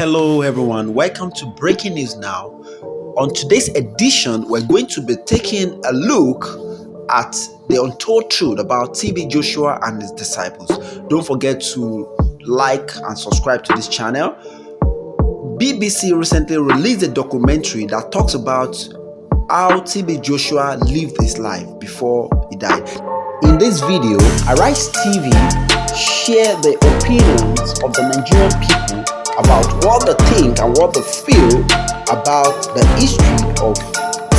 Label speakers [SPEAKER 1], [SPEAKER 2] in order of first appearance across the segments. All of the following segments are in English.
[SPEAKER 1] Hello everyone, welcome to Breaking News Now. On today's edition, we're going to be taking a look at the untold truth about TB Joshua and his disciples. Don't forget to like and subscribe to this channel. BBC recently released a documentary that talks about how TB Joshua lived his life before he died. In this video, Arise TV share the opinions of the Nigerian people about what they think and what they feel about the history of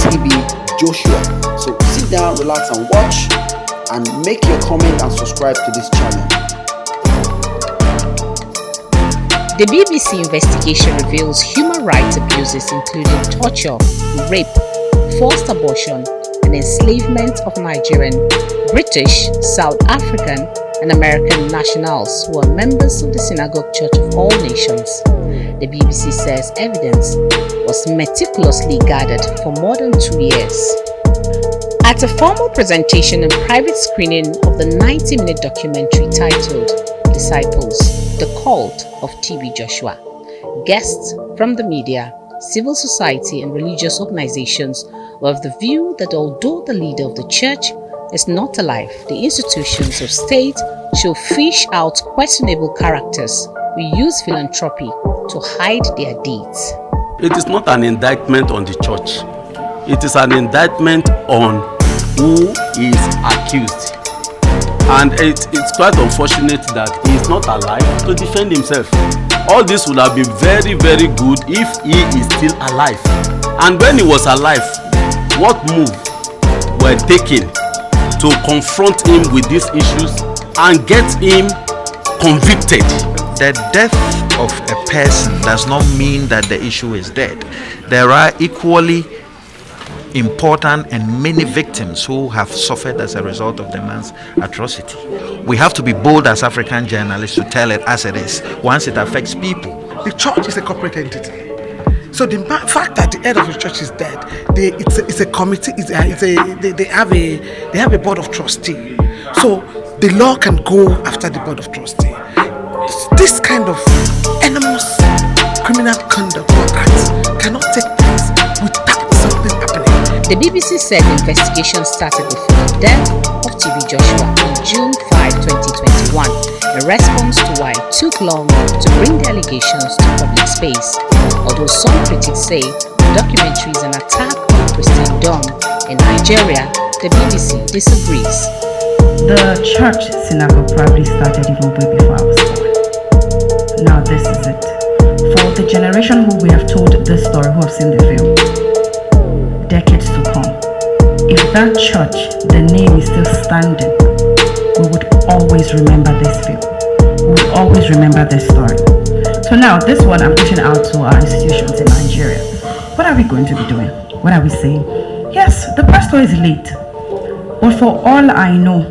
[SPEAKER 1] TB Joshua. So sit down, relax and watch, and make your comment and subscribe to this channel.
[SPEAKER 2] The BBC investigation reveals human rights abuses including torture, rape, forced abortion, and enslavement of Nigerian, British, South African, and American nationals who are members of the Synagogue Church of All Nations. The BBC says evidence was meticulously gathered for more than 2 years. At a formal presentation and private screening of the 90-minute documentary titled Disciples, The Cult of TB Joshua, guests from the media, civil society and religious organizations were of the view that although the leader of the church is not alive, the institutions of state should fish out questionable characters who use philanthropy to hide their deeds.
[SPEAKER 3] It is not an indictment on the church. It is an indictment on who is accused. And it's quite unfortunate that he is not alive to defend himself. All this would have been very, very good if he is still alive. And when he was alive, what moves were taken to confront him with these issues and get him convicted?
[SPEAKER 4] The death of a person does not mean that the issue is dead. There are equally important and many victims who have suffered as a result of the man's atrocity. We have to be bold as African journalists to tell it as it is once it affects people.
[SPEAKER 5] The church is a corporate entity. So the fact that the head of the church is dead, it's a committee. They have a board of trustees. So the law can go after the board of trustees. This kind of enormous criminal conduct or acts cannot take place without something happening.
[SPEAKER 2] The BBC said the investigation started before the death of TB Joshua on June 5, 2021, in response to why it took long to bring the allegations to public space. Although some critics say the documentary is an attack on Christendom in Nigeria, the BBC disagrees.
[SPEAKER 6] The church synagogue probably started even way before I was born. Now this is it. For the generation who we have told this story, who have seen the film, decades to come, if that church, the name is still standing, we would always remember this film. We would always remember this story. So now, this one I'm pushing out to our institutions in Nigeria. What are we going to be doing? What are we saying? Yes, the pastor is late. But for all I know,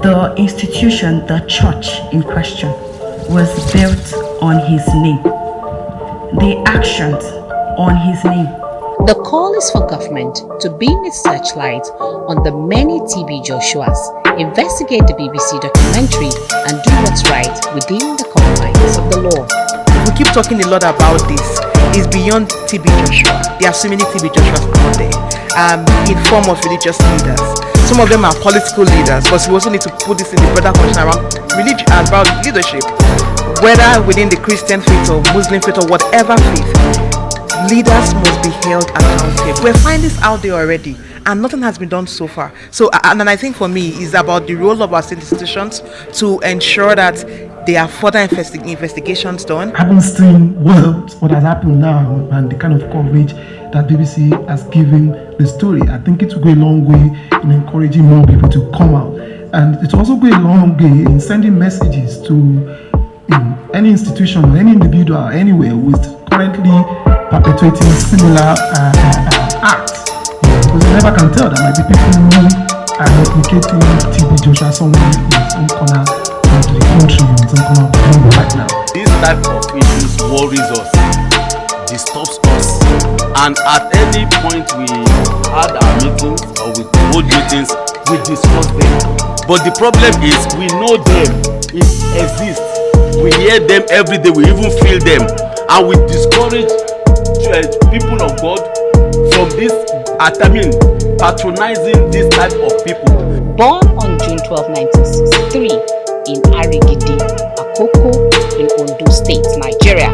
[SPEAKER 6] the institution, the church in question, was built on his name. The actions on his name.
[SPEAKER 2] The call is for government to beam its searchlight on the many TB Joshuas, investigate the BBC documentary, and do what's right within the confines of the law.
[SPEAKER 5] We keep talking a lot about this. It's beyond TB Joshua. There are so many TB Joshuas out there in form of religious leaders. Some of them are political leaders, but we also need to put this in the broader question around religion, about leadership, whether within the Christian faith or Muslim faith or whatever faith. Leaders must be held accountable. We're finding this out there already, and nothing has been done so far. So, and I think for me, it's about the role of our state institutions to ensure that there are further investigations done.
[SPEAKER 7] Having seen what has happened now and the kind of coverage that BBC has given the story, I think it will go a long way in encouraging more people to come out, and it will also go a long way in sending messages to any institution or any individual anywhere who is currently perpetuating similar acts. Because you never can tell. There might be people who are replicating TB Joshua somewhere in some corner of the country, in some corner of the world right now.
[SPEAKER 3] This type of issues worries us, disturbs us, and at any point we had our meetings or we hold meetings, we discuss them. But the problem is we know them, it exists. We hear them every day. We even feel them, and we discourage people of God from this. Patronizing this type of people.
[SPEAKER 2] Born on June 12, 1963 in Arigidi, Akoko in Ondo State, Nigeria,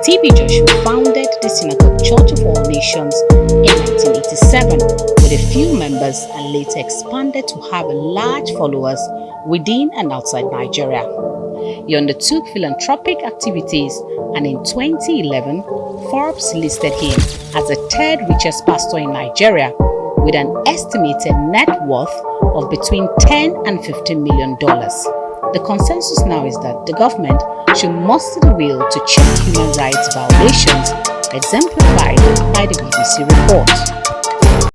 [SPEAKER 2] T.B. Joshua founded the Synagogue Church of All Nations in 1987 with a few members and later expanded to have large followers within and outside Nigeria. He undertook philanthropic activities, and in 2011, Forbes listed him as the third richest pastor in Nigeria with an estimated net worth of between $10 and $15 million. The consensus now is that the government should muster the will to check human rights violations exemplified by the BBC report.